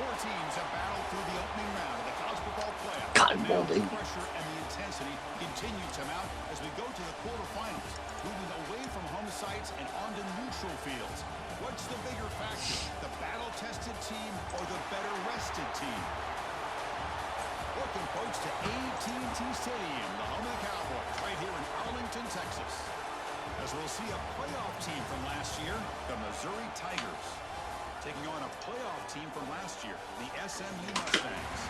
Four teams have battled through the opening round of the college football playoff. Cotton Now ball, the baby. pressure and the intensity continue to mount as we go to the quarterfinals, moving away from home sites and onto neutral fields. What's the bigger factor, the battle-tested team or the better-rested team? Welcome, folks, to AT&T Stadium, the home of the Cowboys, right here in Arlington, Texas. As we'll see a playoff team from last year, the Missouri Tigers, taking on a playoff team from last year, the SMU Mustangs.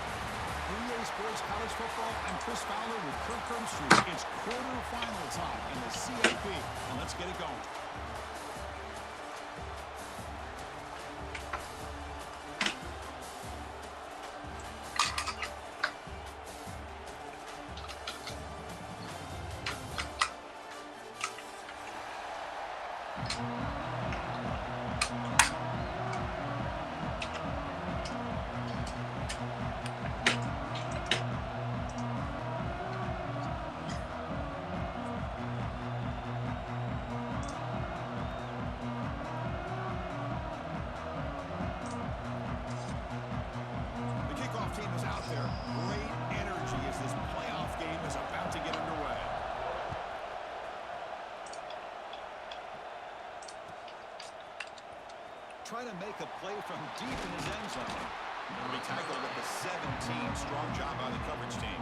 EA Sports College Football, I'm Chris Fowler with Kirk Herbstreit. It's quarterfinal time in the CFP, and let's get it going. Team is out there. Great energy as this playoff game is about to get underway. Trying to make a play from deep in his end zone. Will be tackled at the 17. Strong job by the coverage team.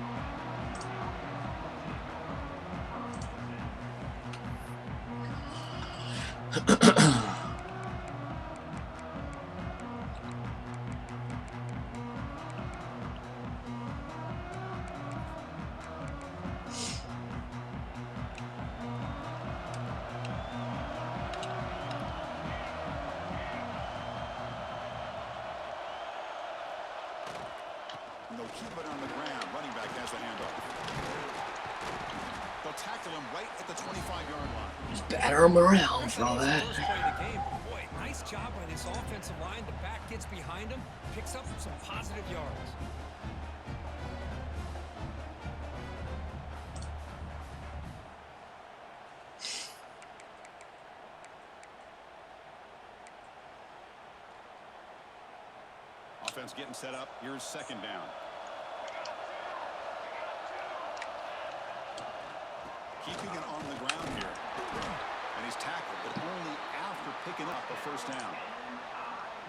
They'll keep it on the ground. Running back has the handoff. They'll tackle him right at the 25-yard line. Just batter him around for all that. Boy, nice job by this offensive line. The back gets behind him, picks up some positive yards. Offense getting set up. Here's second down. Keeping it on the ground here. And he's tackled, but only after picking up a first down.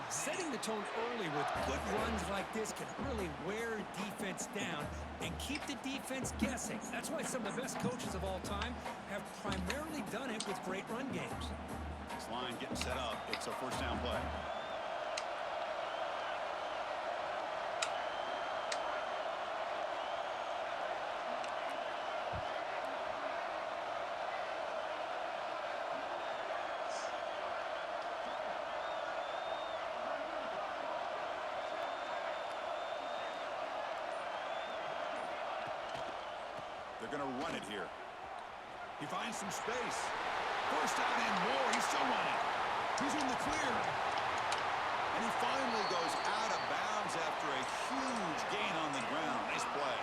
Setting the tone early with good runs like this can really wear defense down and keep the defense guessing. That's why some of the best coaches of all time have primarily done it with great run games. This line getting set up. It's a first down play. They're going to run it here. He finds some space. First down and more. He's still running. He's in the clear. And he finally goes out of bounds after a huge gain on the ground. Nice play.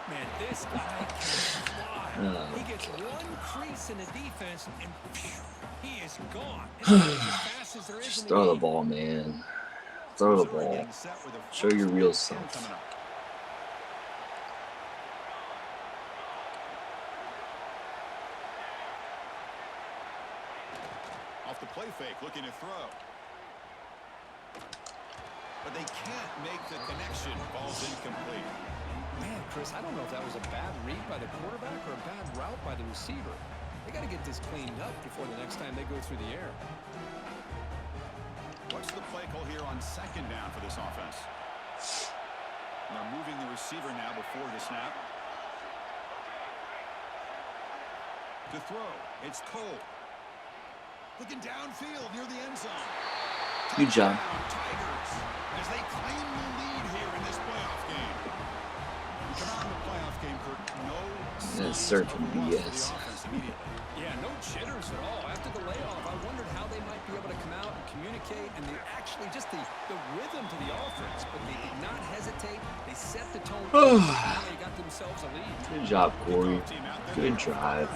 Man, this guy can fly. He gets one crease in the defense, and phew, he is gone. As fast as there is. Just throw the ball, man. Throw the ball. Show your real self. The play fake, looking to throw. But they can't make the connection. Ball's incomplete. Man, Chris, I don't know if that was a bad read by the quarterback or a bad route by the receiver. They got to get this cleaned up before the next time they go through the air. What's the play call here on second down for this offense? And they're moving the receiver now before the snap. To throw, it's Cole. Looking downfield near the end zone. Good job. Tigers, as they claim the lead here in this playoff game. We come out in the playoff game, Kirk. No certain BS. Yeah, no jitters at all. After the layoff, I wondered how they might be able to come out and communicate, and actually just the rhythm to the offense. But they did not hesitate. They set the tone. They got themselves a lead. Good job, Corey. Good drive.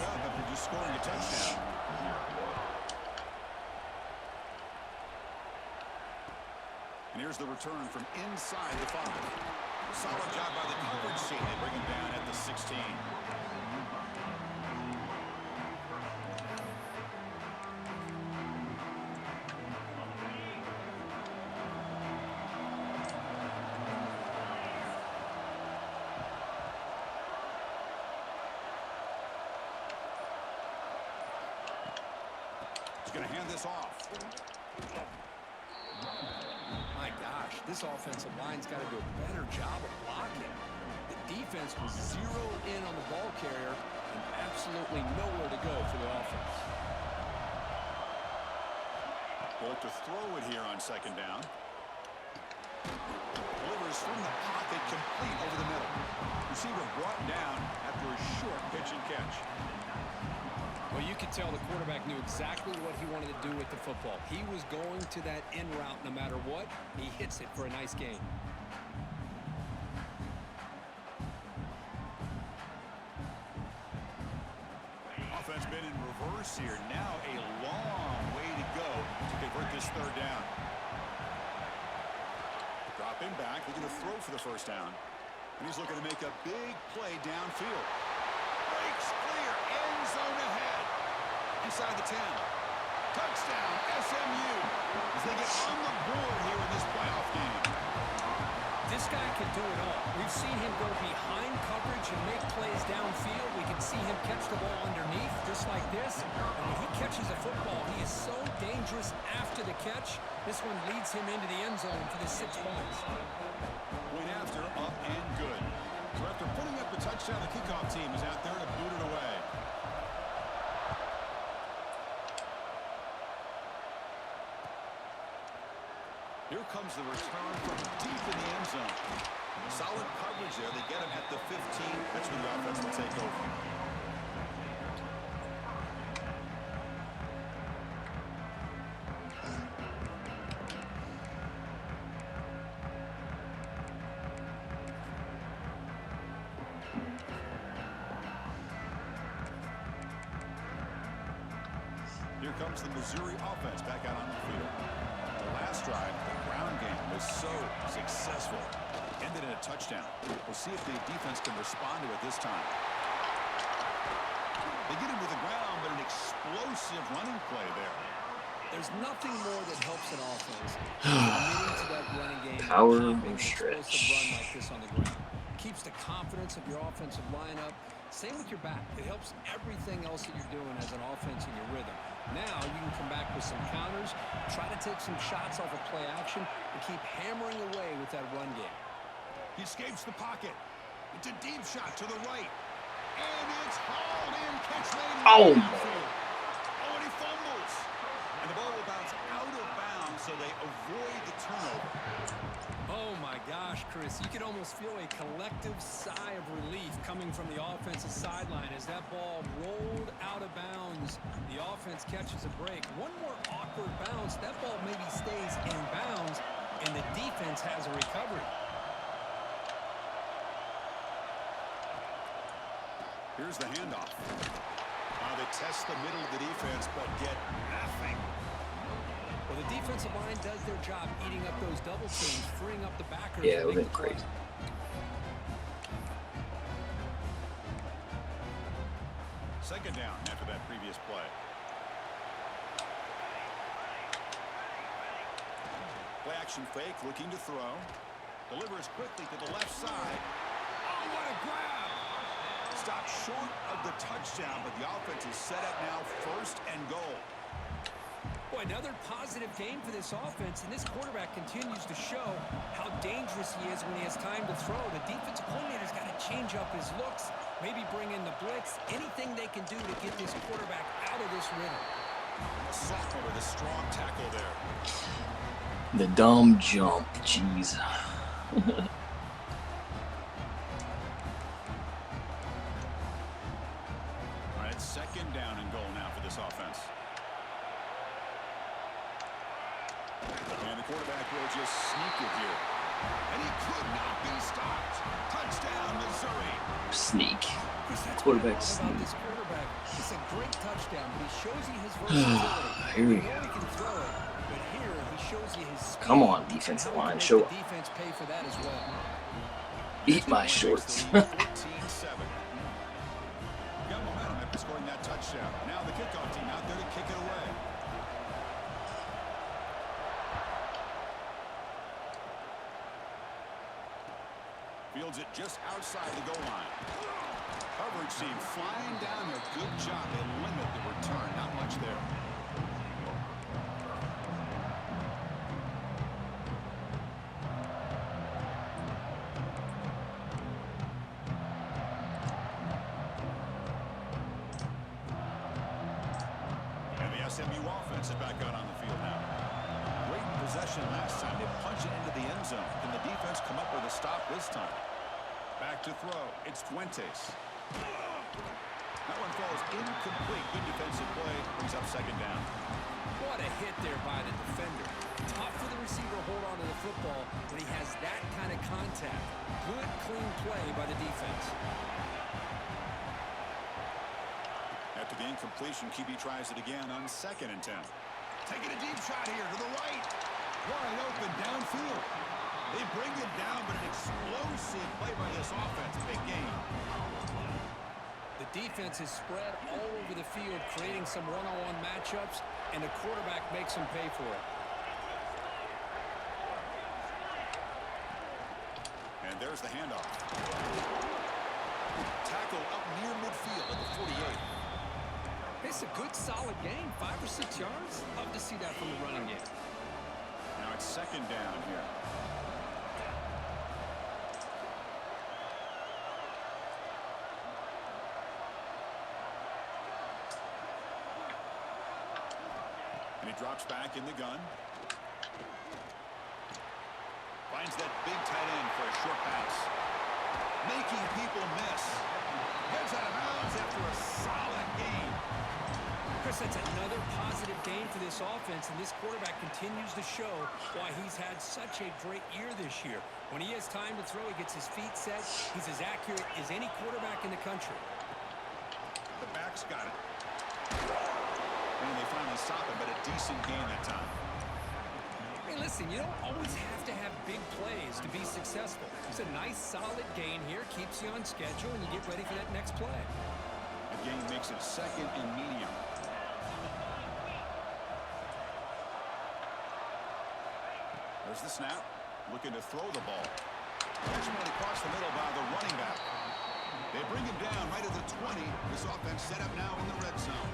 Just scoring a touchdown. And here's the return from inside the 5. Solid job by the coverage team. They bring him down at the 16. Going to hand this off. My gosh, this offensive line's got to do a better job of blocking. The defense was zeroed in on the ball carrier and absolutely nowhere to go for the offense. We'll look to throw it here on second down. Delivers from the pocket, complete over the middle. Receiver brought down after a short pitch and catch. Well, you could tell the quarterback knew exactly what he wanted to do with the football. He was going to that in route no matter what. He hits it for a nice gain. Offense been in reverse here. Now a long way to go to convert this third down. Dropping back, looking to throw for the first down. And he's looking to make a big play downfield. Breaks clear, end zone ahead. Inside the 10. Touchdown, SMU, as they get on the board here in this playoff game. This guy can do it all. We've seen him go behind coverage and make plays downfield. We can see him catch the ball underneath, just like this. And when he catches a football, he is so dangerous after the catch. This one leads him into the end zone for the 6 points. Point after, up and good. So after putting up the touchdown, the kickoff team is out there to boot it away. Here comes the return from deep in the end zone. Solid coverage there. They get him at the 15. That's where the offense will take over. Here comes the Missouri offense back out on the field. The last drive, the ground game was so successful. Ended in a touchdown. We'll see if the defense can respond to it this time. They get him to the ground, but an explosive running play there. There's nothing more that helps an offense committing to that running game. Power An or explosive stretch. run like this on the ground. Keeps the confidence of your offensive lineup. Same with your back. It helps everything else that you're doing as an offense in your rhythm. Now you can come back with some counters, try to take some shots off of play action, and keep hammering away with that run game. He escapes the pocket. It's a deep shot to the right. And it's hauled in. Catch made. Oh, and he fumbles. And the ball will bounce out of bounds, so they avoid the turnover. Oh, my gosh, Chris. You could almost feel a collective sigh of relief coming from the offensive sideline as that ball rolled out of bounds. The offense catches a break. One more awkward bounce. That ball maybe stays in bounds, and the defense has a recovery. Here's the handoff. Now they test the middle of the defense, but get nothing. Well, the defensive line does their job eating up those double teams, freeing up the backers. Yeah, it would have been crazy. Second down after that previous play. Play action fake, looking to throw. Delivers quickly to the left side. Oh, what a grab! Stopped short of the touchdown, but the offense is set up now, first and goal. Boy, another positive game for this offense, and this quarterback continues to show how dangerous he is when he has time to throw. The defensive coordinator's got to change up his looks, maybe bring in the blitz, anything they can do to get this quarterback out of this rhythm. A sophomore with a strong tackle there. The dumb jump, jeez. All right, second down and goal now for this offense. And the quarterback will just sneak it here. And he could not be stopped. Touchdown, Missouri. Sneak. Chris, that's what I Quarterback love sneak. about this quarterback. It's a great touchdown, but he shows you his versatility. Here we You know go. he can throw it, but here he shows you his speed. Come on, And defensive how he line, can make show the up. defense pay for that as well. Eat my shorts. 14-7. Got momentum after scoring that touchdown. Now the kickoff team out there to kick it away. Fields it just outside the goal line. Coverage team flying down there. Good job. They limit the return. Not much there. And the SMU offense is back out on the field now. Great possession last time. They punch it into the end zone. Can the defense come up with a stop this time? Back to throw. It's Fuentes. That one falls incomplete. Good defensive play. Brings up second down. What a hit there by the defender. Tough for the receiver to hold on to the football when he has that kind of contact. Good, clean play by the defense. After the incompletion, QB tries it again on 2nd and 10. Taking a deep shot here to the right. Wide open downfield. They bring it down, but an explosive play by this offense. Big game. The defense is spread all over the field, creating some one-on-one matchups, and the quarterback makes them pay for it. And there's the handoff. Tackle up near midfield at the 48. It's a good, solid game, 5 or 6 yards. Love to see that from the running game. Now it's second down here. And he drops back in the gun. Finds that big tight end for a short pass. Making people miss. Gets out of bounds after a solid game. Chris, that's another positive game for this offense, and this quarterback continues to show why he's had such a great year this year. When he has time to throw, he gets his feet set. He's as accurate as any quarterback in the country. The back's got it. And they finally stop him, but a decent game that time. Hey, listen, you don't always have to have big plays to be successful. It's a nice, solid gain here, keeps you on schedule, and you get ready for that next play. The game makes it 2nd and medium. There's the snap. Looking to throw the ball. Catch one across the middle by the running back. They bring him down right at the 20. This offense set up now in the red zone.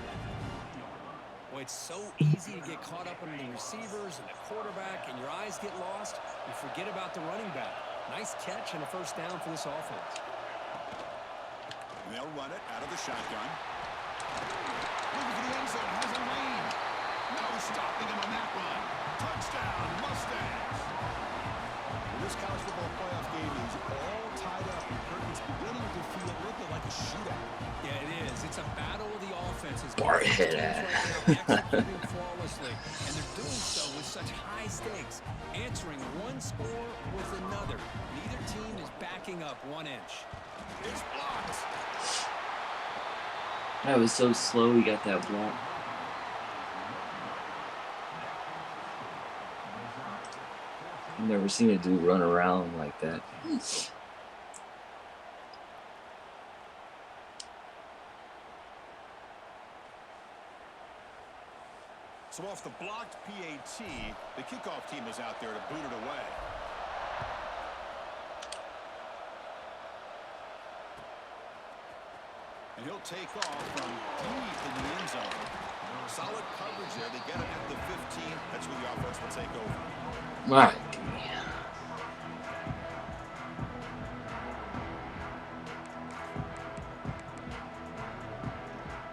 Well, it's so easy to get caught up in the receivers and the quarterback, and your eyes get lost. You forget about the running back. Nice catch and a first down for this offense. And they'll run it out of the shotgun. Looking for the end zone. Has a lane. No stopping him on that run. Touchdown, Mustangs. This college football playoff game is all tied up, and Curtin's beginning to feel a little bit like a shootout. Yeah, it is. It's a battle of the offenses. Bar hit Executing flawlessly, and they're doing so with such high stakes, answering one score with another. Neither team is backing up 1 inch. It's blocked. That was so slow, he got that block. I've never seen a dude run around like that. So off the blocked PAT, the kickoff team is out there to boot it away. And he'll take off from deep in the end zone. Solid coverage there. They get it at the 15. That's where the offense will take over. All right.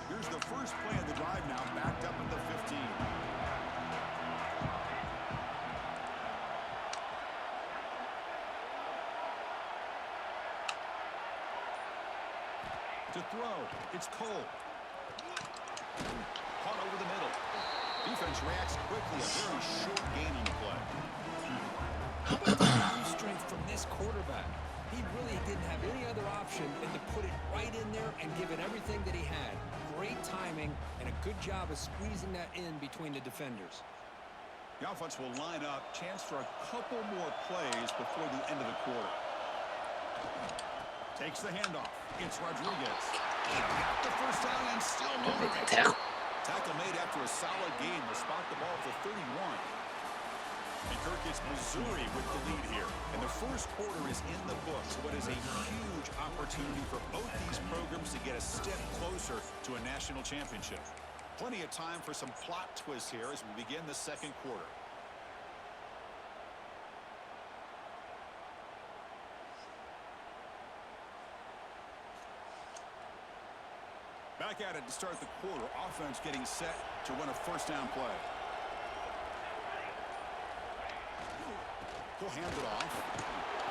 Here's the first play of the drive now, backed up at the 15. To throw, it's Cole. Caught over the middle. Defense reacts quickly. A very short gain on the play. How about the arm strength from this quarterback? He really didn't have any other option than to put it right in there and give it everything that he had. Great timing and a good job of squeezing that in between the defenders. The offense will line up. Chance for a couple more plays before the end of the quarter. Takes the handoff. It's Rodriguez. Got the first down and still moving. Tackle made after a solid game. They'll spot the ball for 31. And Kirk, it's Missouri with the lead here. And the first quarter is in the books. What is a huge opportunity for both these programs to get a step closer to a national championship. Plenty of time for some plot twists here as we begin the second quarter. Back at it to start the quarter. Offense getting set to run a first down play. He'll hand it off.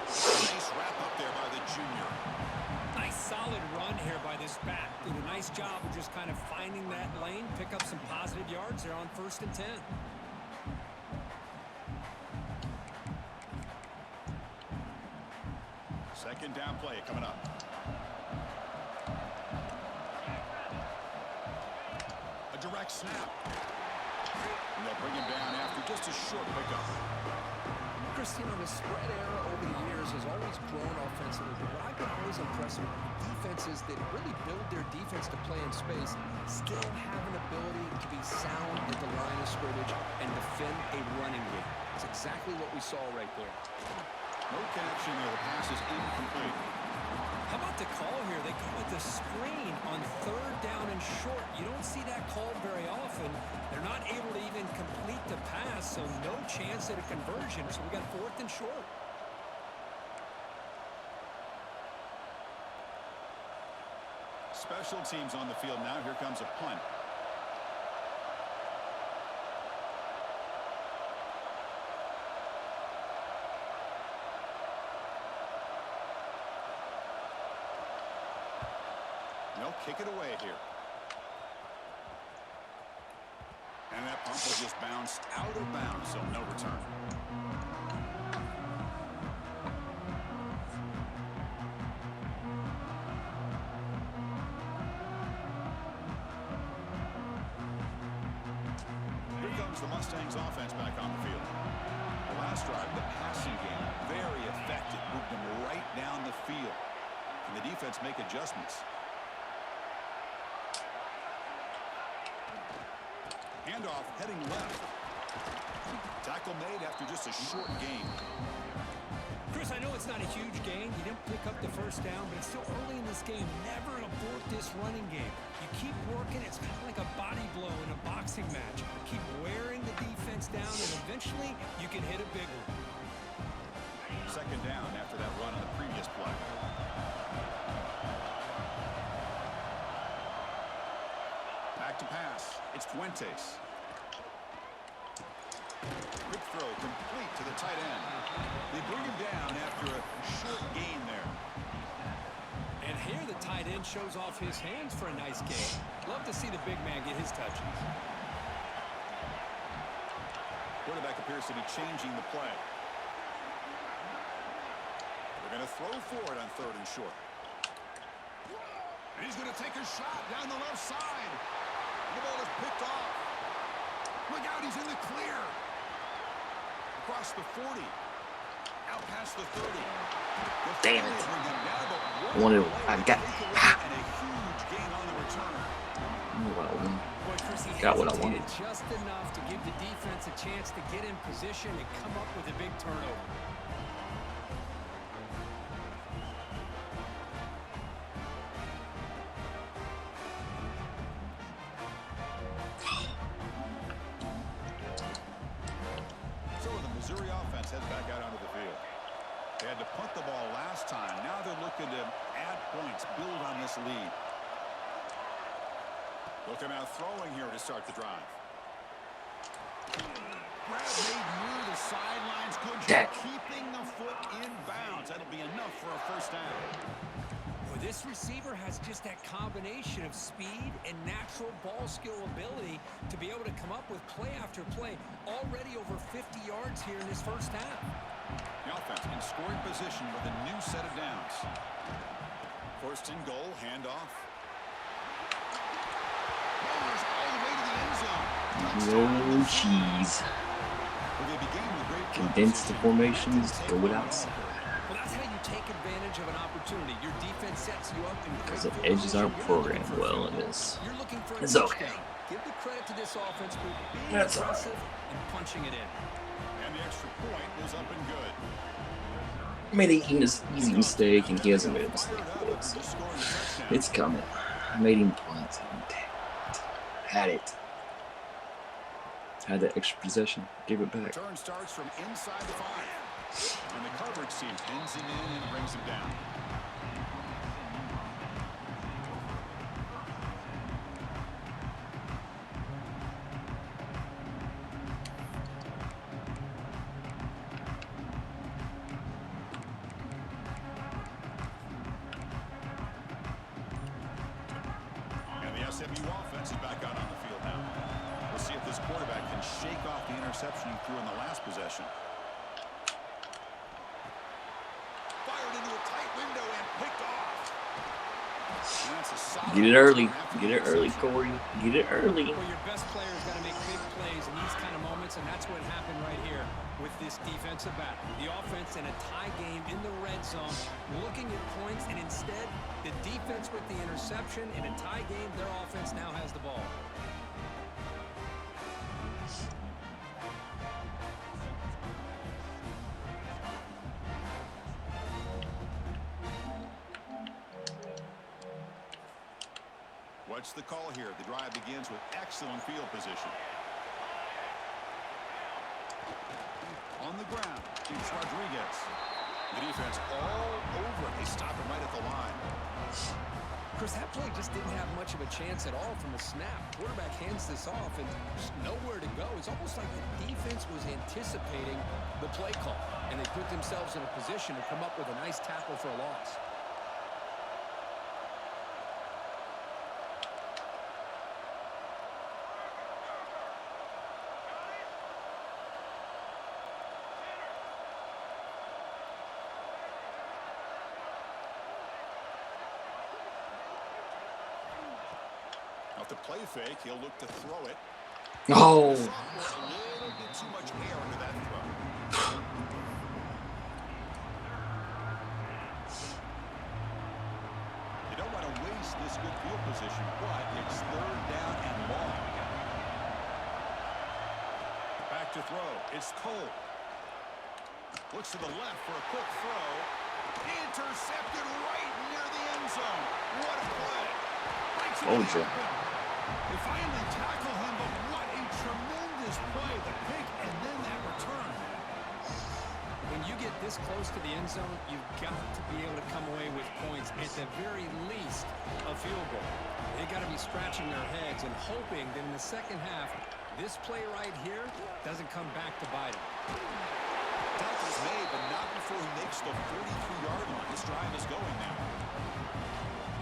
Nice wrap up there by the junior. Nice solid run here by this back. Did a nice job of just kind of finding that lane, pick up some positive yards there on 1st and 10. Second down play coming up. A direct snap. And they'll bring him down after just a short pickup. Christine, the spread era over the years has always grown offensively, but what I've been always impressed with defenses that really build their defense to play in space still have an ability to be sound at the line of scrimmage and defend a running game. That's exactly what we saw right there. No connection there. The pass is incomplete. How about the call here? They call it the screen on 3rd down and short. You don't see that called very often. They're not able to even complete the pass, so no chance at a conversion. So we got 4th and short. Special teams on the field now. Here comes a punt. They'll kick it away here. And that punt will just bounce out of bounds, so no return. Here comes the Mustangs offense back on the field. The last drive, the passing game, very effective. Moved them right down the field. Can the defense make adjustments? Handoff heading left. Tackle made after just a short gain. Chris, I know it's not a huge gain. You didn't pick up the first down, but it's still early in this game. Never abort this running game. You keep working. It's kind of like a body blow in a boxing match. Keep wearing the defense down, and eventually you can hit a big one. Second down after that run on the previous play. Back to pass. It's Fuentes. Quick throw complete to the tight end. They bring him down after a short gain there. And here the tight end shows off his hands for a nice gain. Love to see the big man get his touches. Quarterback appears to be changing the play. They're going to throw for it on 3rd and short. And he's going to take a shot down the left side. The ball is picked off. Look out, he's in the clear. Across the 40. Out past the 30. Damn it. I wanted to, I got, And a huge gain on the return. Got what I wanted. Just enough to give the defense a chance to get in position and come up with a big turnover. Missouri offense heads back out onto the field. They had to punt the ball last time. Now they're looking to add points, build on this lead. Looking out throwing here to start the drive. Grab made near the sidelines. Good job keeping the foot in bounds. That'll be enough for a first down. Well, this receiver has just that combination of speed and natural ball skill ability to be able to come up with play after play. Already over 50 yards here in this first half. The offense in scoring position with a new set of downs. First and goal, handoff. No cheese. Condense the formations, go it outside. Well, that's how you take advantage of an opportunity. Your defense sets you up Because the edges aren't programmed well in this. You're looking for a It's touchdown. okay. Give the credit to this offense for being That's aggressive and punching it in. And the extra point was up and good. Made an easy mistake, and he hasn't made a mistake. It's coming. I made him punt. Had it. Had that extra possession. Give it back. Turn starts from inside the 5. And the coverage team pins him in and brings him down. SMU offense is back out on the field now. We'll see if this quarterback can shake off the interception he threw in the last possession. Fired into a tight window and picked off. Get it early. Get it early, Corey. Get it early. Well, your best player's got to make big plays in these kind of moments, and that's what happened right here with this defensive battle. The offense in a tie game in the red zone, looking at points, and instead, the defense with the interception. In a tie game, their offense now has the ball. What's the call here? The drive begins with excellent field position. On the ground, it's Rodriguez. The defense all over it. They stop him right at the line. Chris, that play just didn't have much of a chance at all from the snap. Quarterback hands this off and just nowhere to go. It's almost like the defense was anticipating the play call, and they put themselves in a position to come up with a nice tackle for a loss. Off the play fake, he'll look to throw it. Oh. A little bit too much air into that throw. You don't want to waste this good field position, but it's 3rd down and long. Back to throw. It's Cole. Looks to the left for a quick throw. Intercepted right near the end zone. What a play. Oh, Joe. They finally tackle him, but what a tremendous play. The pick and then that return. When you get this close to the end zone, you've got to be able to come away with points, at the very least a field goal. They got to be scratching their heads and hoping that in the second half, this play right here doesn't come back to bite him. Tackle's made, but not before he makes the 43-yard line. This drive is going now.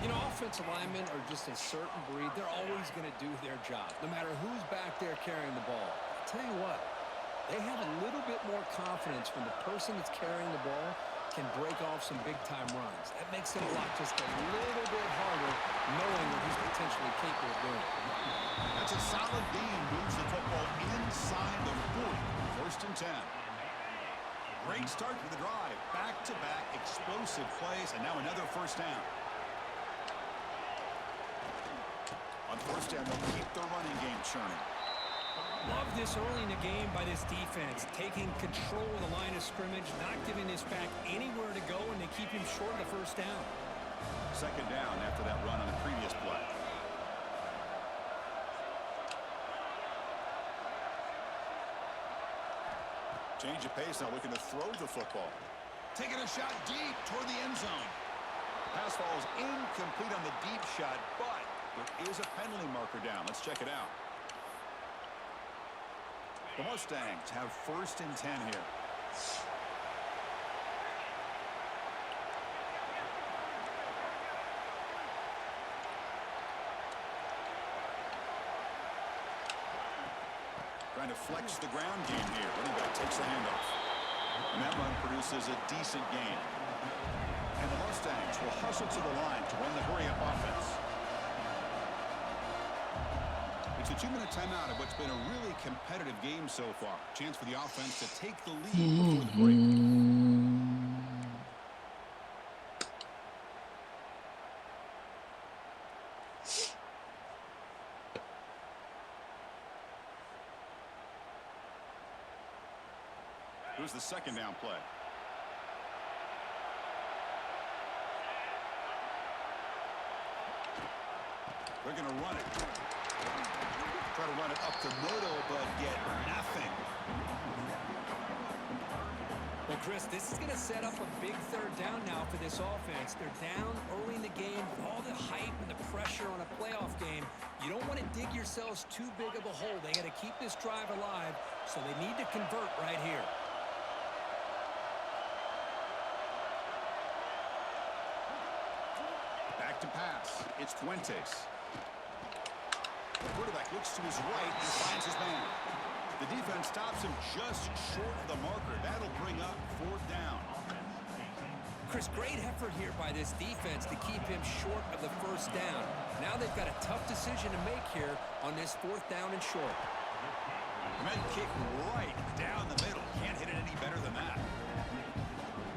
You know, offensive linemen are just a certain breed. They're always going to do their job, no matter who's back there carrying the ball. I'll tell you what, they have a little bit more confidence when the person that's carrying the ball can break off some big-time runs. That makes them block just a little bit harder, knowing what he's potentially capable of doing. That's a solid gain. Moves the football inside the 40. 1st and 10. Great start to the drive. Back-to-back explosive plays, and now another 1st down. On 1st down, they'll keep the running game churning. Love this early in the game by this defense, taking control of the line of scrimmage, not giving this back anywhere to go, and they keep him short of the 1st down. 2nd down after that run on the previous play. Change of pace now, looking to throw the football. Taking a shot deep toward the end zone. Pass falls incomplete on the deep shot, but there is a penalty marker down. Let's check it out. The Mustangs have 1st and 10 here. Trying to flex the ground game here. Running back takes the handoff. And that run produces a decent gain. And the Mustangs will hustle to the line to run the hurry-up offense. The It's a 2-minute timeout of what's been a really competitive game so far. Chance for the offense to take the lead before the break. Here's the second down play. They're going to run it. Try to run it up the middle, but get nothing. Well, Chris, this is going to set up a big third down now for this offense. They're down early in the game with all the hype and the pressure on a playoff game. You don't want to dig yourselves too big of a hole. They got to keep this drive alive, so they need to convert right here. Back to pass. It's Fuentes. The quarterback looks to his right and finds his man. The defense stops him just short of the marker. That'll bring up 4th down. Chris, great effort here by this defense to keep him short of the first down. Now they've got a tough decision to make here on this 4th down and short. Men kick right down the middle. Can't hit it any better than that.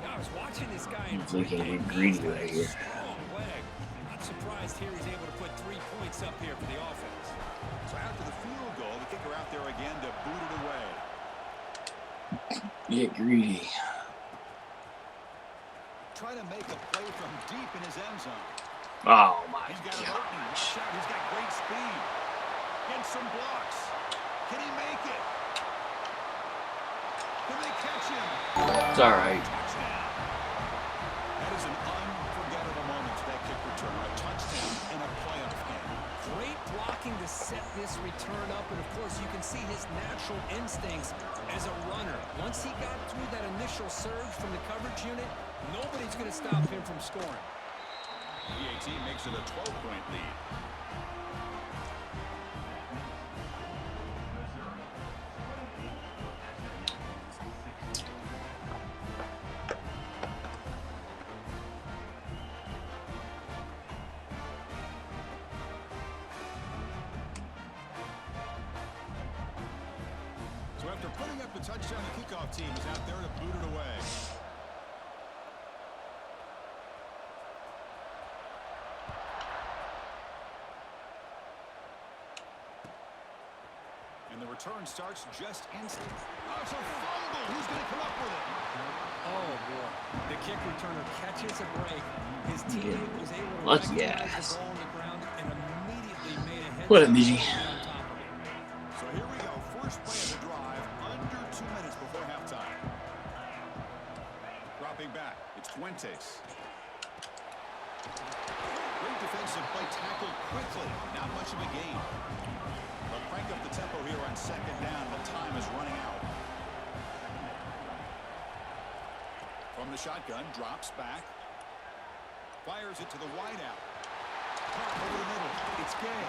Now, I was watching this guy in looking greedy right here. strong leg. Not surprised here he's able to put 3 points up here for the offense. So after the field goal, the kicker out there again to boot it away. Get greedy. Trying to make a play from deep in his end zone. Oh my He's got an opening. gosh. Watch out. He's got great speed. Gets some blocks. Can he make it? Can they catch him? It's all right. Touchdown. That is an unforgettable moment for that kick return. A touchdown in a playoff game. Great blocking to set this return up, and of course you can see his natural instincts as a runner. Once he got through that initial surge from the coverage unit, nobody's going to stop him from scoring. PAT makes it a 12-point lead. So after putting up the touchdown, the kickoff team is out there to boot it away. And the return starts just instantly. Oh, it's a fumble. Who's going to come up with it? Oh, boy. The kick returner catches a break. His teammate was able to Lucky recognize ass. the ball on the ground and immediately made a head What a midget. on top of it. So here we go. First play of the drive, under 2 minutes before halftime. Dropping back, it's Fuentes. Great defensive play, tackled quickly. Not much of a gain. They'll crank up the tempo here on second down, but time is running out. From the shotgun, drops back. Fires it to the wideout. Caught over the middle. It's Gay.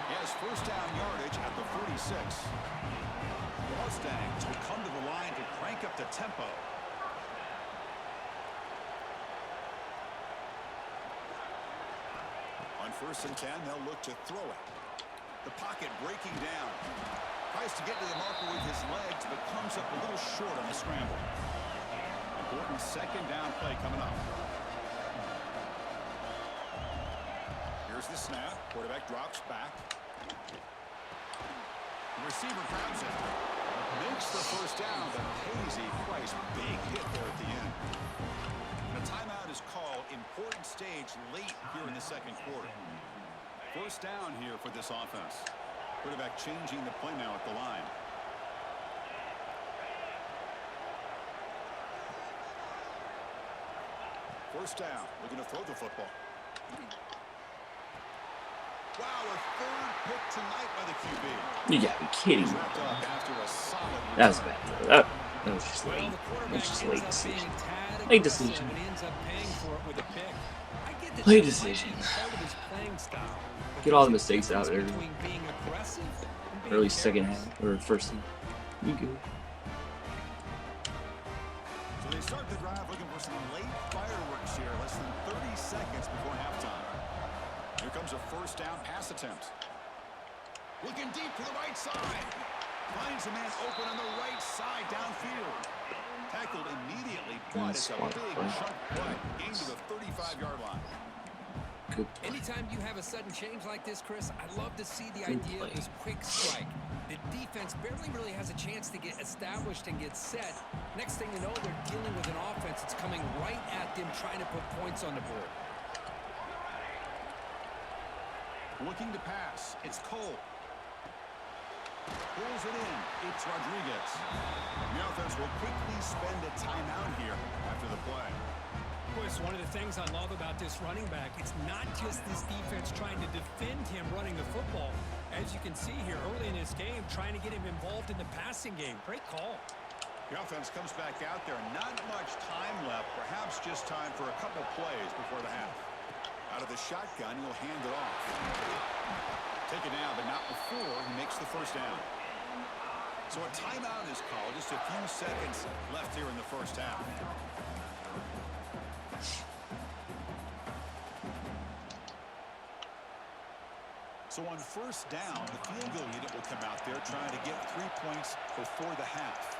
He has first down yardage at the 46. The Mustangs will come to the line to crank up the tempo. On 1st and 10, they'll look to throw it. The pocket breaking down. Tries to get to the marker with his legs, but comes up a little short on the scramble. Important second down play coming up. Here's the snap. Quarterback drops back. The receiver grabs it. Makes the first down, but pays a price. Big hit there at the end. And a timeout is called. Important stage late here in the second quarter. First down here for this offense. Quarterback changing the play now at the line. First down. Looking to throw the football. Wow, a third pick tonight by the QB. You gotta be kidding me. Wrapped up after a solid That was return. bad. That was just late. It was just late decision. Late decision. Late decision. Get all the mistakes out there. Early second half or first half. You good. So they start the drive looking for some late fireworks here. Less than 30 seconds before halftime. Here comes a first down pass attempt. Looking deep to the right side. Finds a man open on the right side downfield. Tackled immediately, but it's a big chunk play. Gained to the 35-yard line. Good. Anytime you have a sudden change like this, Chris, I love to see the idea of this quick strike. The defense barely really has a chance to get established and get set. Next thing you know, they're dealing with an offense that's coming right at them, trying to put points on the board. Looking to pass. It's Cole. Pulls it in. It's Rodriguez. The offense will quickly spend a timeout here after the play. Boy, it's one of the things I love about this running back. It's not just this defense trying to defend him running the football. As you can see here early in this game, trying to get him involved in the passing game. Great call. The offense comes back out there. Not much time left. Perhaps just time for a couple plays before the half. Out of the shotgun, he'll hand it off. Take it now, but not before he makes the first down. So a timeout is called. Just a few seconds left here in the first half. So on first down, the field goal unit will come out there trying to get 3 points before the half.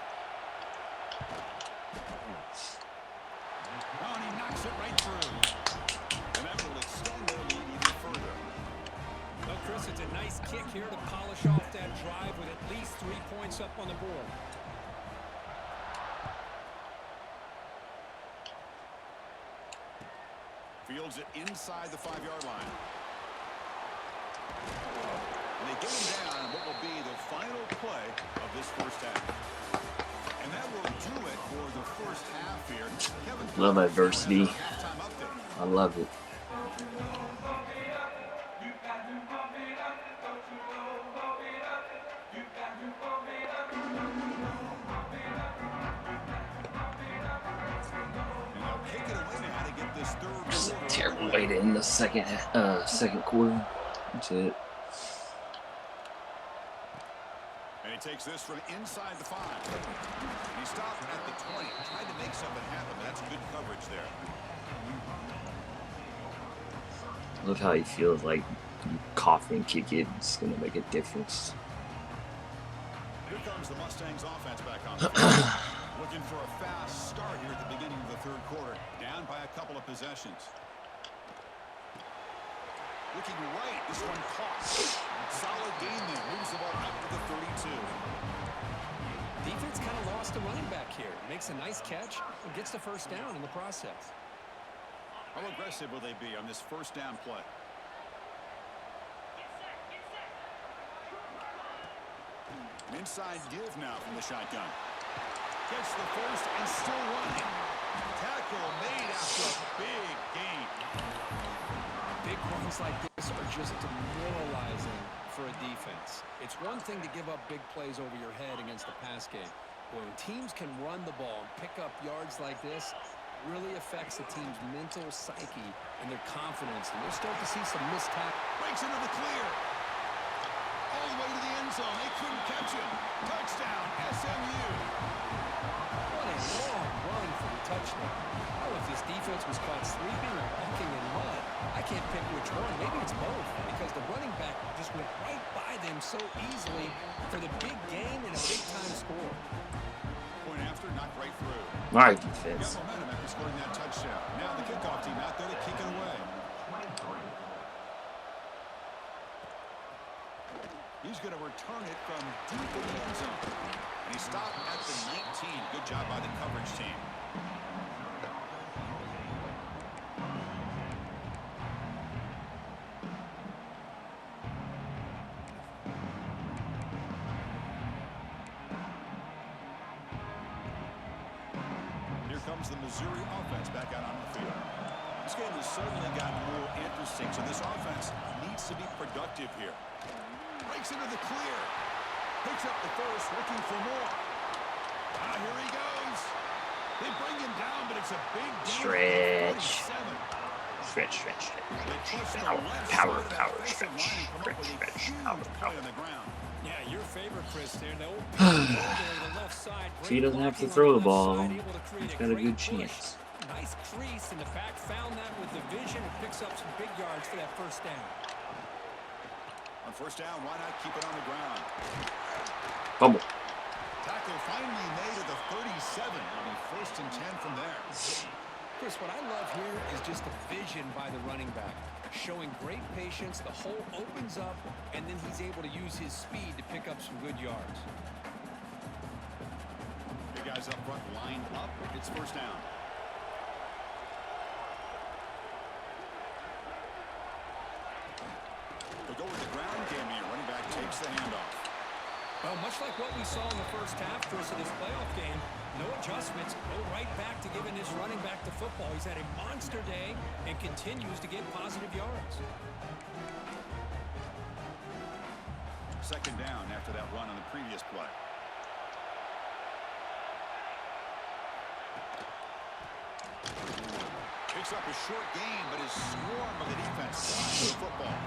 Oh, and he knocks it right through. And that will extend their lead even further. Well, Chris, it's a nice kick here to polish off that drive with at least 3 points up on the board. Fields it inside the 5-yard line. And they get him down what will be the final play of this first half. And that will do it for the first half here. Kevin, love adversity. I love it. Just a terrible way to end the second quarter. That's it. And he takes this from inside the 5. He stopped at the 20. Tried to make something happen, but that's good coverage there. Look how he feels like coughing kick it. It's going to make a difference. Here comes the Mustangs offense back on the field. Looking for a fast start here at the beginning of the third quarter. Down by a couple of possessions. Looking right, this one caught. Solid game there. Moves the ball up to the 32. Defense kind of lost a running back here. Makes a nice catch and gets the first down in the process. How aggressive will they be on this first down play? An inside give now from the shotgun. Gets the first and still running. Tackle made after a big gain. Big runs like this are just demoralizing for a defense. It's one thing to give up big plays over your head against the pass game. When teams can run the ball and pick up yards like this, really affects the team's mental psyche and their confidence. And they'll start to see some missed tackles. Breaks into the clear. All the way to the end zone. They couldn't catch him. Touchdown, SMU. What a long run for the touchdown. Oh, if this defense was caught sleeping or walking in mud, I can't pick which one. Maybe it's both, because the running back just went right by them so easily for the big game and a big-time score. Point after, knocked right through. All right, defense. Got momentum after scoring that touchdown. Now the kickoff team out there to kick it away. He's going to return it from deep in the end zone. And he stopped at the 19. Good job by the coverage team. Here comes the Missouri offense back out on the field. This game has certainly gotten more interesting, so this offense needs to be productive here. Breaks into the clear. Picks up the first, looking for more. Here he goes. They bring him down, but it's a big Stretch. Stretch. Power. Stretch. Yeah, your favorite, Chris, there. The left side. If he doesn't have to throw the ball, he's got a good chance. Nice crease in the back. Found that with the vision and picks up some big yards for that first down. On first down, why not keep it on the ground? Fumble. Tackle finally made at the 37. It'll be first and 10 from there. Chris, what I love here is just the vision by the running back. Showing great patience, the hole opens up, and then he's able to use his speed to pick up some good yards. The guys up front lined up. It's first down. They'll go with the ground game here. Running back takes the handoff. Well, much like what we saw in the first half versus this playoff game, no adjustments, go right back to giving this running back the football. He's had a monster day and continues to get positive yards. Second down after that run on the previous play. Picks up a short gain, but his swarm of the defense got the football.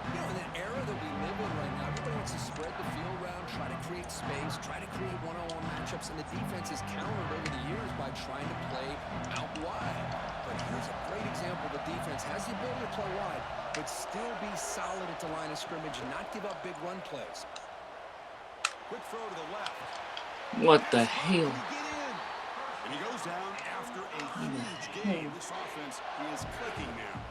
You know, in an era that we live in right now, everybody wants to spread the field around, try to create space, try to create one-on-one matchups, and the defense is countered over the years by trying to play out wide. But here's a great example. The defense has the ability to play wide, but still be solid at the line of scrimmage and not give up big run plays. Quick throw to the left. What the hell? And he goes down after a huge game. This offense is clicking now.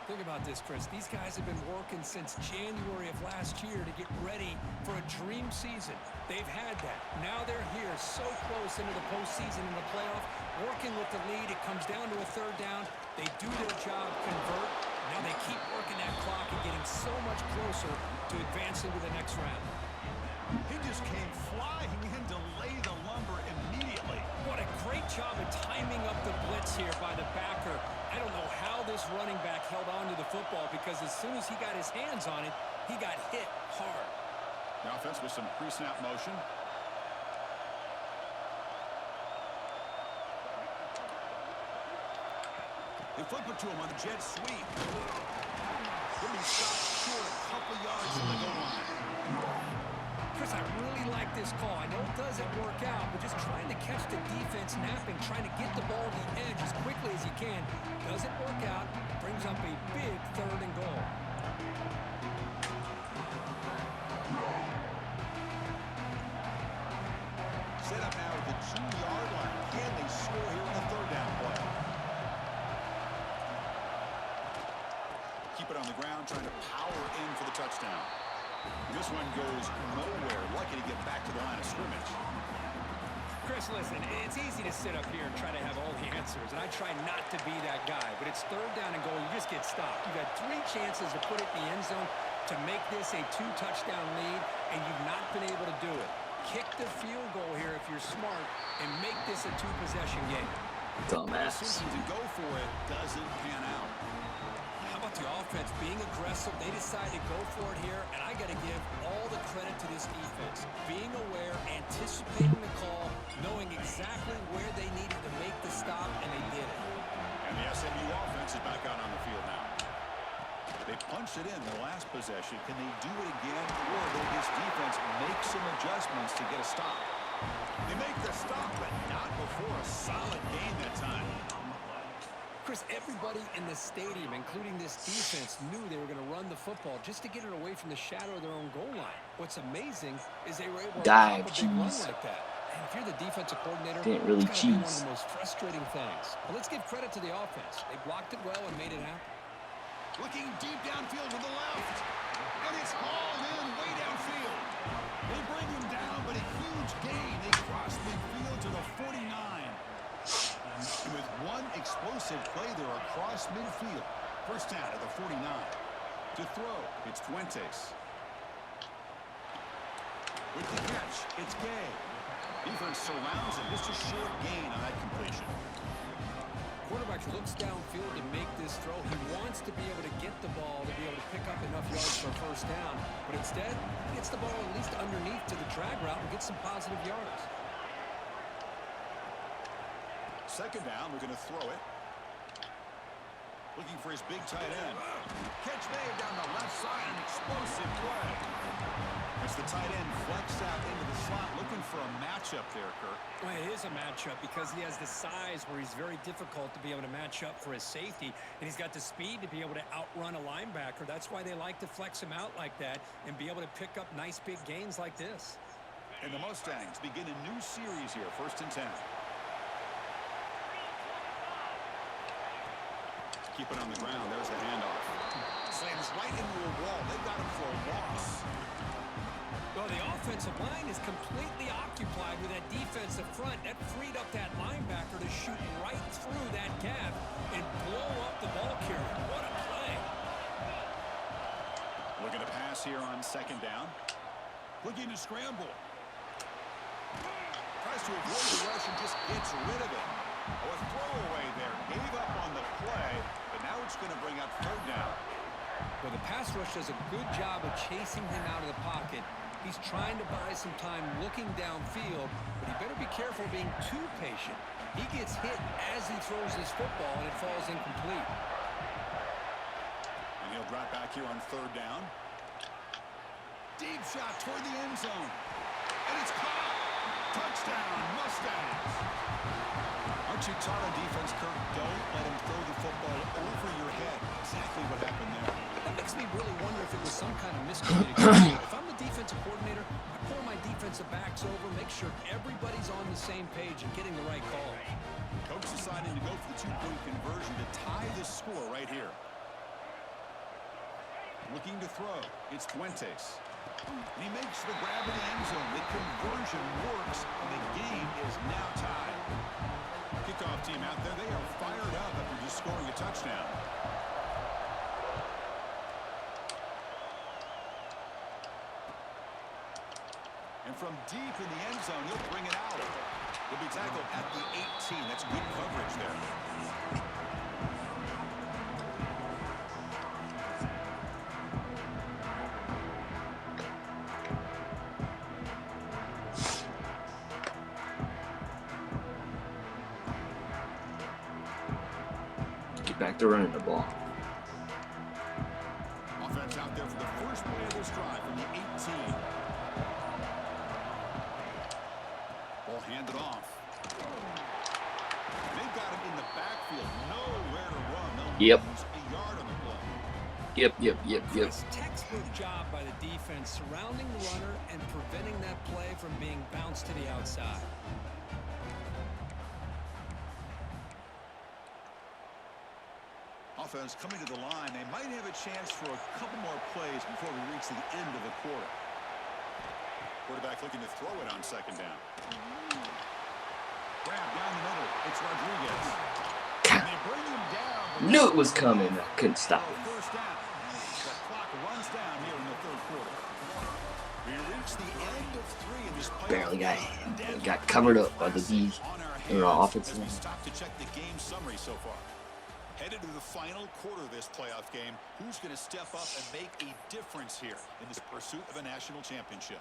Think about this, Chris. These guys have been working since January of last year to get ready for a dream season. They've had that. Now they're here so close into the postseason in the playoff, working with the lead. It comes down to a third down. They do their job, convert. Now they keep working that clock and getting so much closer to advancing to the next round. He just came flying in to lay the lumber immediately. What a great job of timing up the blitz here by the backer. I don't know how this running back held on to the football because as soon as he got his hands on it, he got hit hard. The offense with some pre-snap motion. They flip it to him on the jet sweep. He'll be stopped short a couple yards from the goal line. Chris, I really like this call. I know it doesn't work out, but just trying to catch the defense napping, trying to get the ball to the edge as quickly as he can. Doesn't work out, brings up a big third and goal. Set up now at the 2-yard line. Can they score here on the third down play? Keep it on the ground, trying to power in for the touchdown. This one goes nowhere. Lucky to get back to the line of scrimmage. Chris, listen, it's easy to sit up here and try to have all the answers, and I try not to be that guy, but it's third down and goal. You just get stopped. You've had 3 chances to put it in the end zone to make this a 2-touchdown lead, and you've not been able to do it. Kick the field goal here if you're smart and make this a 2-possession game. Dumbass. Decision to go for it doesn't pan out. How about the offense being aggressive? They decide to go for it here, and I got to give all the credit to this defense. Being aware, anticipating the call, knowing exactly where they needed to make the stop, and they did it. And the SMU offense is back out on the field now. They punched it in the last possession. Can they do it again, or will this defense make some adjustments to get a stop? They make the stop, but not before a solid gain that time. Chris, everybody in the stadium, including this defense, knew they were going to run the football just to get it away from the shadow of their own goal line. What's amazing is they were able to Dive, pop a big run cheese. like that. And if you're the defensive coordinator, Didn't really it's gotta be one of cheese. the most frustrating things. But let's give credit to the offense. They blocked it well and made it happen. Looking deep downfield to the left. And it's hauled in way downfield. They bring him down, but a huge gain. They cross midfield to the 49. And with one explosive play there across midfield. First down at the 49. To throw, it's Fuentes. With the catch, it's Gay. Defense surrounds him. Just a short gain on that completion. Quarterback looks downfield to make this throw. He wants to be able to get the ball to be able to pick up enough yards for a first down. But instead, he gets the ball at least underneath to the drag route and gets some positive yards. Second down, we're going to throw it. Looking for his big tight end. Catch made down the left side, an explosive play. And Watch the tight end flex out into the slot, looking for a matchup there, Kirk. Well, it is a matchup because he has the size where he's very difficult to be able to match up for his safety, and he's got the speed to be able to outrun a linebacker. That's why they like to flex him out like that and be able to pick up nice big gains like this. And the Mustangs begin a new series here, 1st and 10. Keep it on the ground. There's the handoff. Slams right into a wall. They got him for a loss. Well, the offensive line is completely occupied with that defensive front. That freed up that linebacker to shoot right through that gap and blow up the ball carrier. What a play. Looking to pass here on 2nd down. Looking to scramble. Tries to avoid the rush and just gets rid of it. Oh, a throwaway there. Gave up on the play, but now it's going to bring up 3rd down. Well, the pass rush does a good job of chasing him out of the pocket. He's trying to buy some time looking downfield, but he better be careful being too patient. He gets hit as he throws this football, and it falls incomplete. And he'll drop back here on 3rd down. Deep shot toward the end zone. And it's caught. Touchdown, Mustangs. Aren't you taught on defense, Kirk? Don't let him throw the football over your head. Exactly what happened there. That makes me really wonder if it was some kind of miscommunication. If I'm the defensive coordinator, I pull my defensive backs over, make sure everybody's on the same page and getting the right call. Coach deciding to go for the 2-point conversion to tie the score right here. Looking to throw. It's Fuentes. And he makes the grab in the end zone. The conversion works, and the game is now tied. Kickoff team out there, they are fired up after just scoring a touchdown. And from deep in the end zone, he'll bring it out. He'll be tackled at the 18. That's good coverage there. Back to running the ball. Offense out there for the first play of this drive from the 18. Ball handed off. They've got him in the backfield. Nowhere to run. They'll lose a yard on the play. Yep. It's a textbook job by the defense surrounding the runner and preventing that play from being bounced to the outside. Offense coming to the line. They might have a chance for a couple more plays before we reach the end of the quarter. Quarterback looking to throw it on 2nd down. Grab down the middle. It's Rodriguez. And they bring him down. Knew it was coming. I couldn't stop it. First down. The clock runs down here in the 3rd quarter. We reach the end of 3 in this play. Barely got covered up by the D in our offensive line. Stop to check the game summary so far. Headed to the final quarter of this playoff game. Who's going to step up and make a difference here in this pursuit of a national championship?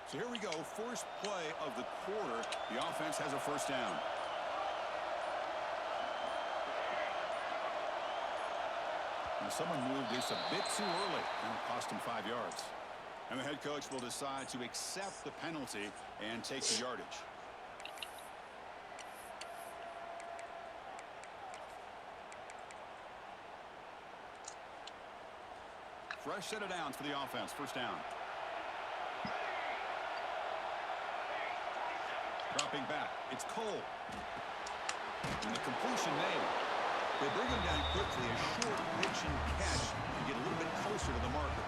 So here we go. First play of the quarter. The offense has a first down. Now someone moved this a bit too early, and it cost him 5 yards. And the head coach will decide to accept the penalty and take the yardage. Fresh set of downs for the offense. First down. Dropping back. It's Cole. And the completion made. They bring him down quickly. A short pitch and catch to get a little bit closer to the marker.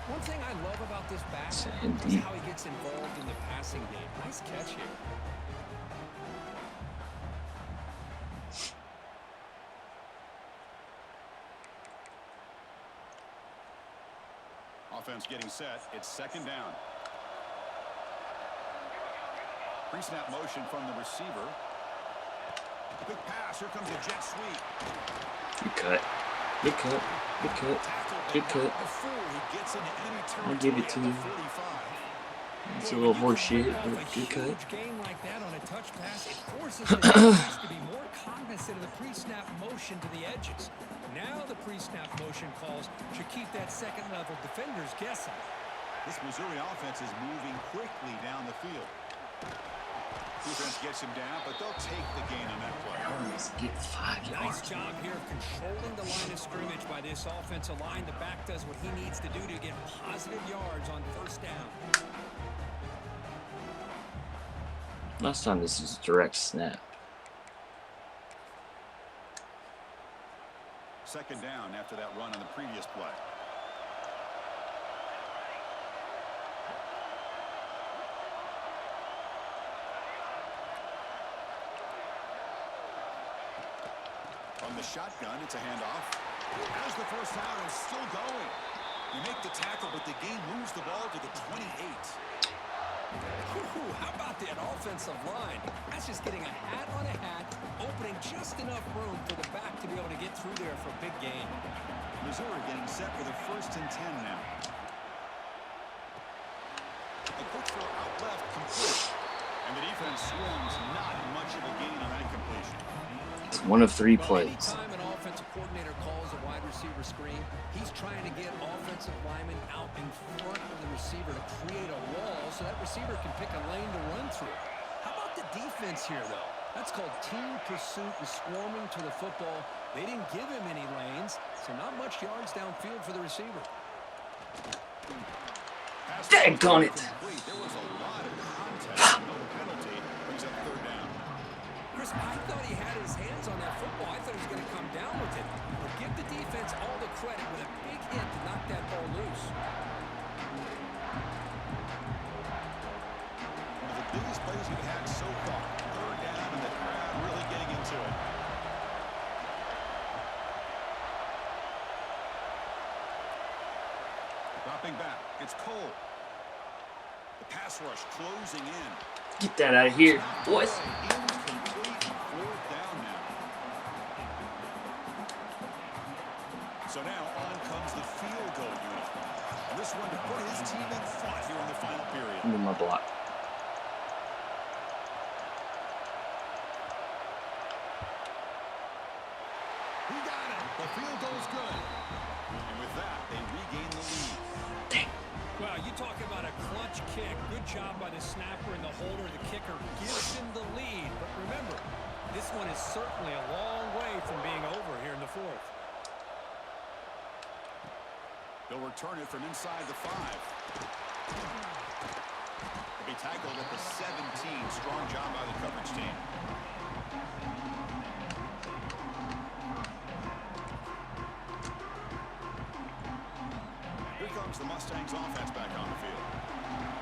One thing I love about this back is how he gets involved in the passing game. Nice catch here. Offense getting set. It's 2nd down. Pre-snap motion from the receiver. Quick pass. Here comes a jet sweep. Good cut. Good cut. Good cut. Good cut. I'll give it to you. It's a little horse shit, but good cut. Huge gain like that on a touch pass, it forces the defense to be more cognizant of the pre-snap motion to the edges. Now the pre-snap motion calls should keep that second-level defenders guessing. This Missouri offense is moving quickly down the field. Defense gets him down, but they'll take the gain on that play. Let's get 5 Nice yards. job here of controlling the line of scrimmage by this offensive line. The back does what he needs to do to get positive yards on first down. Last time this was a direct snap. Second down after that run on the previous play. From the shotgun, it's a handoff. Has the first down and still going. You make the tackle, but the game moves the ball to the 28. Ooh, how about that offensive line? That's just getting a hat on a hat, opening just enough room for the back to be able to get through there for a big gain. Missouri getting set for the 1st and 10 now. A quick throw out left, complete. And the defense swarms, not much of a gain on that completion. It's one of 3 Well, plays. anytime an offensive coordinator calls a wide receiver screen, he's trying to get offensive linemen out in front of the receiver to create a wall so that receiver can pick a lane to run through. How about the defense here, though? That's called team pursuit and swarming to the football. They didn't give him any lanes, so not much yards downfield for the receiver. Daggone it. There was a lot of contact. No penalty. Brings up 3rd down. Chris, I thought he had his hands on that football. I thought he was going to come down with it. But give the defense all the credit with a big hit to knock that ball loose. One of the biggest plays we've had so far. 3rd down, and the crowd really getting into it. Dropping back. It's Cole. The pass rush closing in. Get that out of here, boys. Incomplete. 4th down now. So now on comes the field goal unit. And this one to put his team in front here in the final period. Under my block. He got it. The field goal's good. And with that, they regain the lead. Well, you talk about a clutch kick. Good job by the snapper and the holder. The kicker gives him the lead. But remember, this one is certainly a long way from being over here in the 4th. They'll return it from inside the 5. They'll be tackled at the 17. Strong job by the coverage team. Here comes the Mustangs offense back on the field.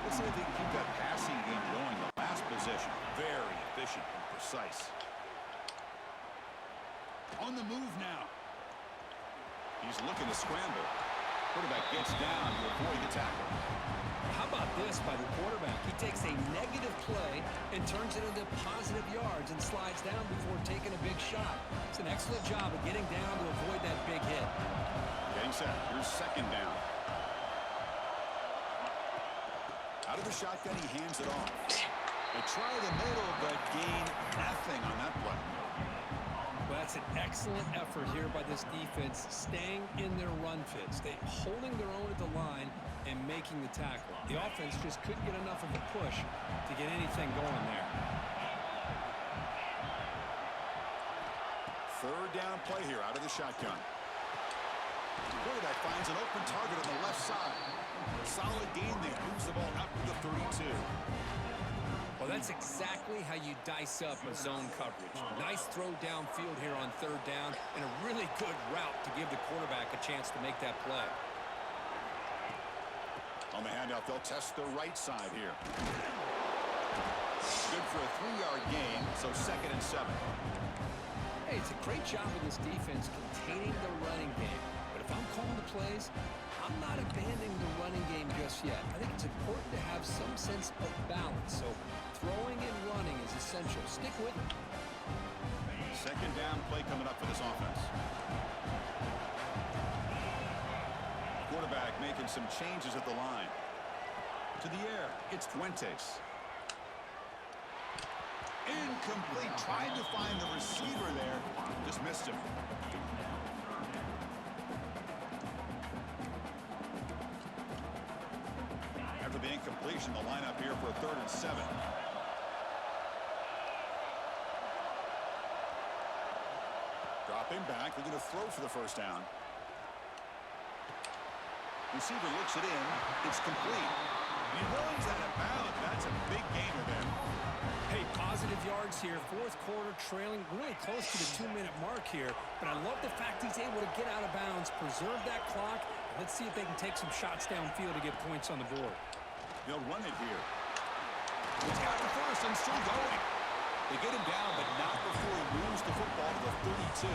Let's see if they can keep that passing game going. The last possession, very efficient and precise. On the move now. He's looking to scramble. Quarterback gets down to avoid the tackle. How about this by the quarterback? He takes a negative play and turns it into positive yards and slides down before taking a big shot. It's an excellent job of getting down to avoid that big hit. Getting set. Here's 2nd down. Out of the shotgun, he hands it off. They try the middle, but gain nothing on that play. Well, that's an excellent effort here by this defense, staying in their run fits. They holding their own at the line and making the tackle. The offense just couldn't get enough of a push to get anything going there. 3rd down play here out of the shotgun. Quarterback finds an open target on the left side. Solid gain there. Moves the ball up to the 32. Well, that's exactly how you dice up a zone coverage. Nice throw downfield here on 3rd down, and a really good route to give the quarterback a chance to make that play. On the handoff, they'll test the right side here. Good for a 3-yard gain, so 2nd and 7. Hey, it's a great job of this defense containing the running game. But if I'm calling the plays, I'm not abandoning the running game just yet. I think it's important to have some sense of balance. So throwing and running is essential. Stick with it. 2nd down play coming up for this offense. Quarterback making some changes at the line. To the air, it's Fuentes. Incomplete, tried to find the receiver there, just missed him. After the incompletion, the lineup here for a 3rd and 7. Dropping back, they're going to throw for the first down. Receiver looks it in, it's complete. And he runs out of bounds. That's a big gainer there. Hey, positive yards here. 4th quarter, trailing really close to the 2-minute mark here. But I love the fact he's able to get out of bounds, preserve that clock. Let's see if they can take some shots downfield to get points on the board. They'll run it here. He's got the first and still going. They get him down, but not before he moves the football to the 32.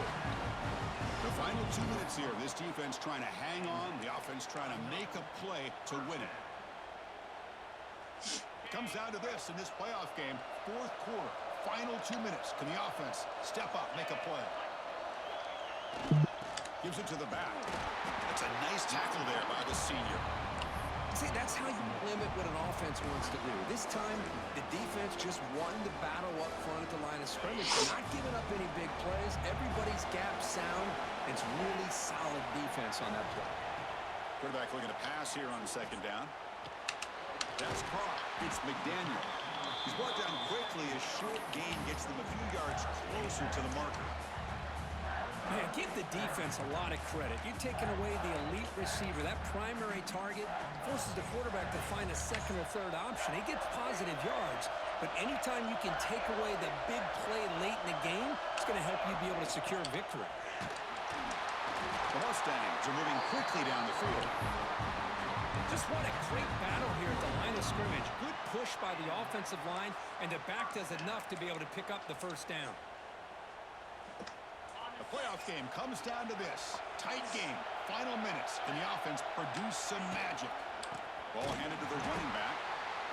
The final 2 minutes here. This defense trying to hang on. The offense trying to make a play to win it. It comes down to this in this playoff game. 4th quarter, final 2 minutes. Can the offense step up, make a play? Gives it to the back. That's a nice tackle there by the senior. See, that's how you limit what an offense wants to do. This time, the defense just won the battle up front at the line of scrimmage. Not giving up any big plays. Everybody's gap sound. It's really solid defense on that play. Quarterback looking to pass here on 2nd down. That's caught. It's McDaniel. He's brought down quickly. A short gain gets them a few yards closer to the marker. Man, give the defense a lot of credit. You're taking away the elite receiver. That primary target forces the quarterback to find a 2nd or 3rd option. He gets positive yards, but anytime you can take away the big play late in the game, it's going to help you be able to secure victory. The Mustangs are moving quickly down the field. Just what a great battle here at the line of scrimmage. Good push by the offensive line, and the back does enough to be able to pick up the first down. The playoff game comes down to this. Tight game, final minutes, and the offense produce some magic. Ball handed to the running back.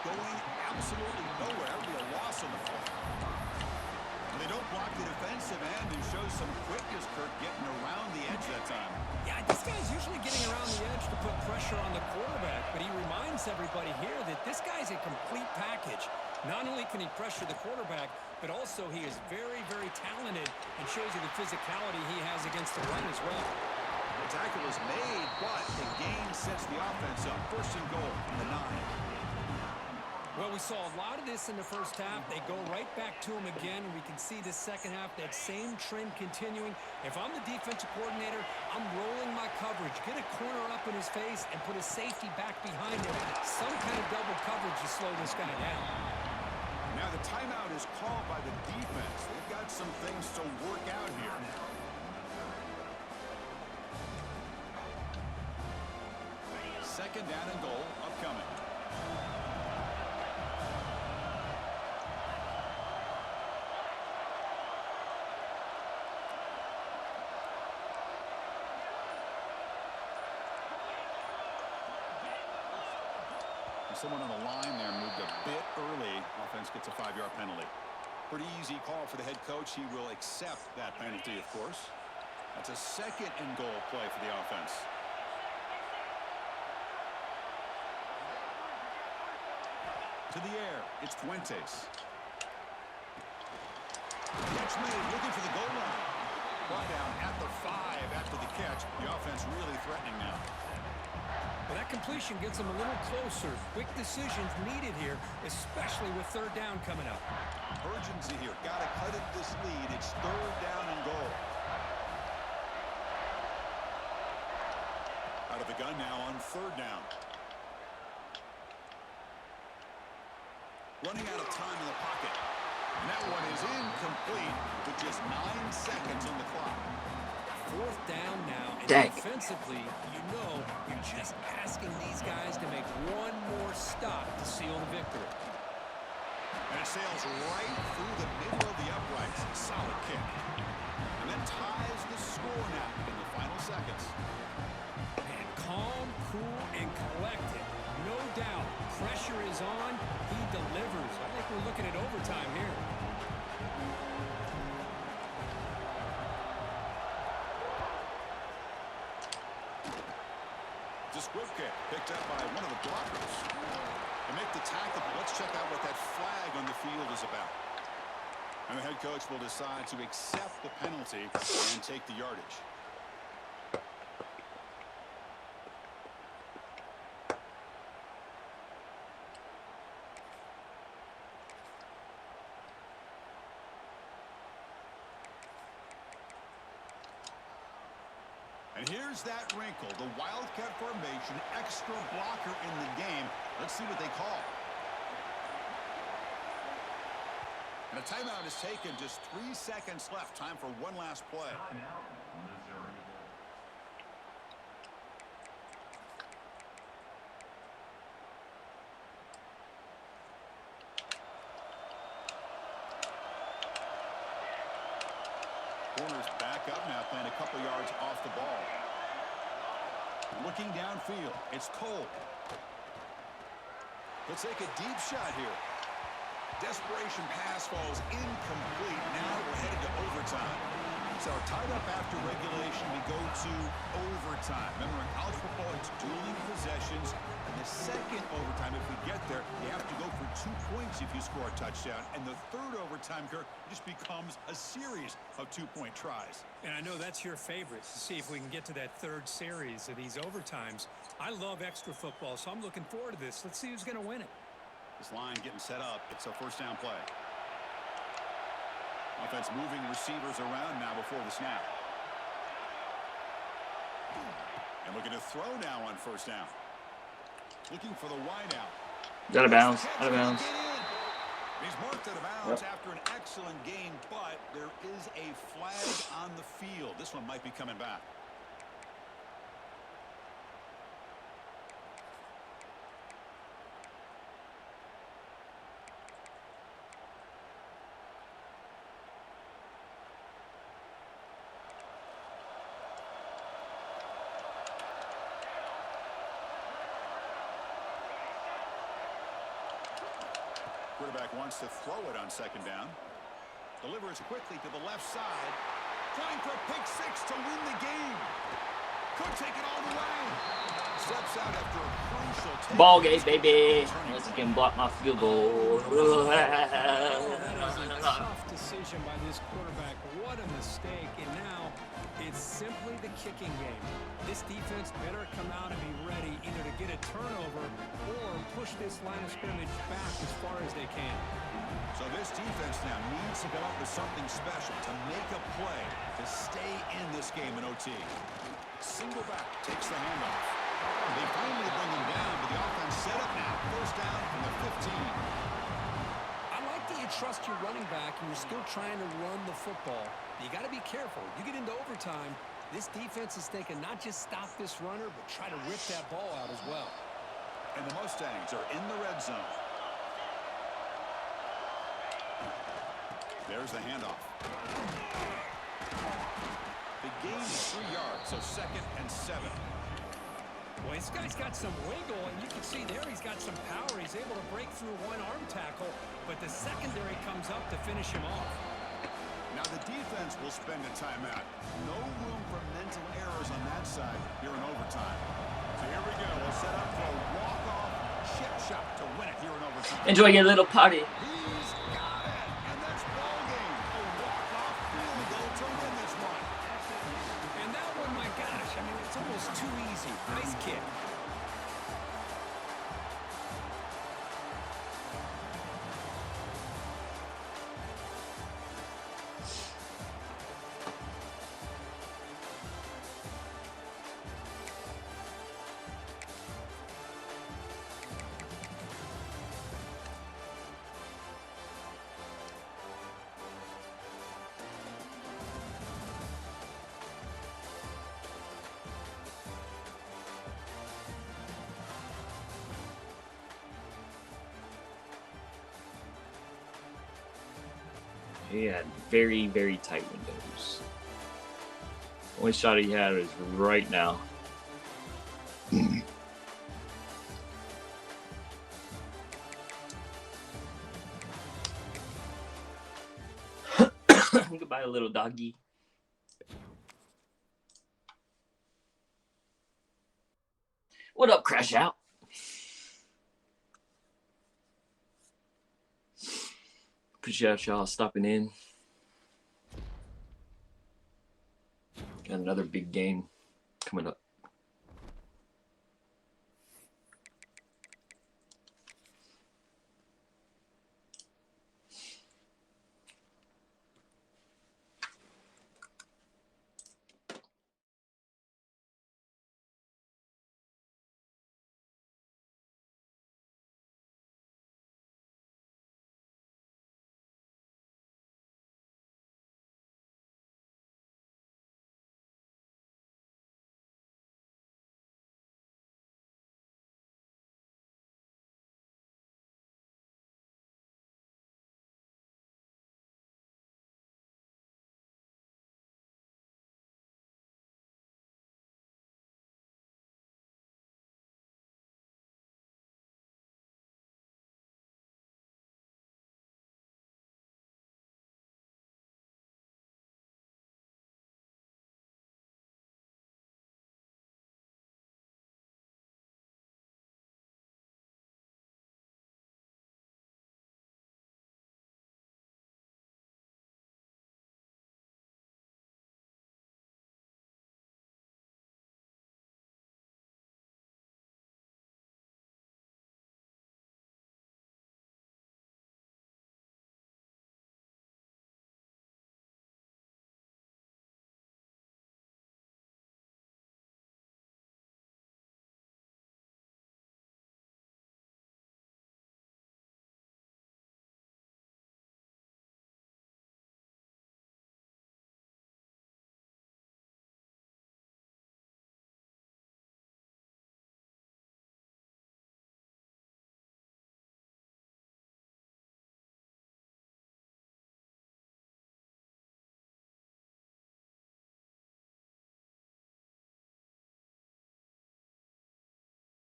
Going absolutely nowhere. It'll be a loss on the play. And they don't block the defensive end and shows some quickness, Kirk, getting around the edge that time. Yeah, this guy's usually getting around the edge to put pressure on the quarterback, but he reminds everybody here that this guy's a complete package. Not only can he pressure the quarterback, but also he is very, very talented and shows you the physicality he has against the run as well. The tackle is made, but the gain sets the offense up. 1st and goal from the 9. Well, we saw a lot of this in the first half. They go right back to him again, and we can see the second half, that same trend continuing. If I'm the defensive coordinator, I'm rolling my coverage, get a corner up in his face, and put a safety back behind him. Some kind of double coverage to slow this guy down. Now the timeout is called by the defense. They've got some things to work out here. Second down and goal upcoming. Someone on the line there moved a bit early. Offense gets a 5-yard penalty. Pretty easy call for the head coach. He will accept that penalty, of course. That's a 2nd and goal play for the offense. To the air, it's Fuentes. Catch made, looking for the goal line. Brought down at the 5 after the catch. The offense really threatening now. But that completion gets them a little closer. Quick decisions needed here, especially with 3rd down coming up. Urgency here. Got to cut it this lead. It's 3rd down and goal. Out of the gun now on 3rd down. Running out of time in the pocket. And that one is incomplete with just 9 seconds on the clock. 4th down now, and Dang. defensively, you know you're just asking these guys to make one more stop to seal the victory. And it sails right through the middle of the uprights. Solid kick. And then ties the score now in the final seconds. And calm, cool, and collected. No doubt, pressure is on. He delivers. I think we're looking at overtime here. The squib kick picked up by one of the blockers. They make the tackle, but let's check out what that flag on the field is about. And the head coach will decide to accept the penalty and take the yardage. And here's that wrinkle, the Wildcat formation, extra blocker in the game. Let's see what they call. And a timeout is taken, just 3 seconds left. Time for one last play. Corners back up now, playing a couple yards off the ball. Looking downfield, it's Cole. He'll take a deep shot here. Desperation pass falls incomplete. Now we're headed to overtime. So tied up after regulation, we go to overtime. Remember, in college football, it's dueling possessions. And the second overtime, if we get there, you have to go for 2 points if you score a touchdown. And the third overtime, Kirk, just becomes a series of 2-point tries. And I know that's your favorite, to see if we can get to that third series of these overtimes. I love extra football, so I'm looking forward to this. Let's see who's going to win it. This line getting set up. It's a first down play. Offense moving receivers around now before the snap. And looking to throw now on first down. Looking for the wide out. Out of bounds. Out of bounds. He's marked out of bounds after an excellent game, but there is a flag on the field. This one might be coming back. Quarterback wants to throw it on second down. Delivers quickly to the left side. Trying for a pick six to win the game. Could take it all the way. Steps out after a crucial take. Ball game, baby. Unless you can block my field goal. That is a tough decision by this quarterback. What a mistake. And now it's simply the kicking game. This defense better come out and be ready either to get a turnover or push this line of scrimmage back as far as they can. So this defense now needs to come up with something special to make a play to stay in this game in OT. Single back takes the handoff. They finally bring him down, but the offense set up now. First down from the 15. I like that you trust your running back and you're still trying to run the football. You got to be careful. You get into overtime, this defense is thinking not just stop this runner, but try to rip that ball out as well. And the Mustangs are in the red zone. There's the handoff. The gain is 3 yards, so 2nd and 7. Boy, this guy's got some wiggle, and you can see there he's got some power. He's able to break through one arm tackle, but the secondary comes up to finish him off. Now the defense will spend a timeout. No room for mental errors on that side here in overtime. So here we go. We'll set up for a walk-off chip shot to win it here in overtime. Enjoy your little party. He's got it, and that's ball game. A walk-off field goal to win this one. And that one, my gosh, I mean, it's almost too easy. Nice kick. He had very, very tight windows. Only shot he had is right now. Goodbye, little doggy. What up, Crash Out? Appreciate y'all stopping in. Got another big game coming up.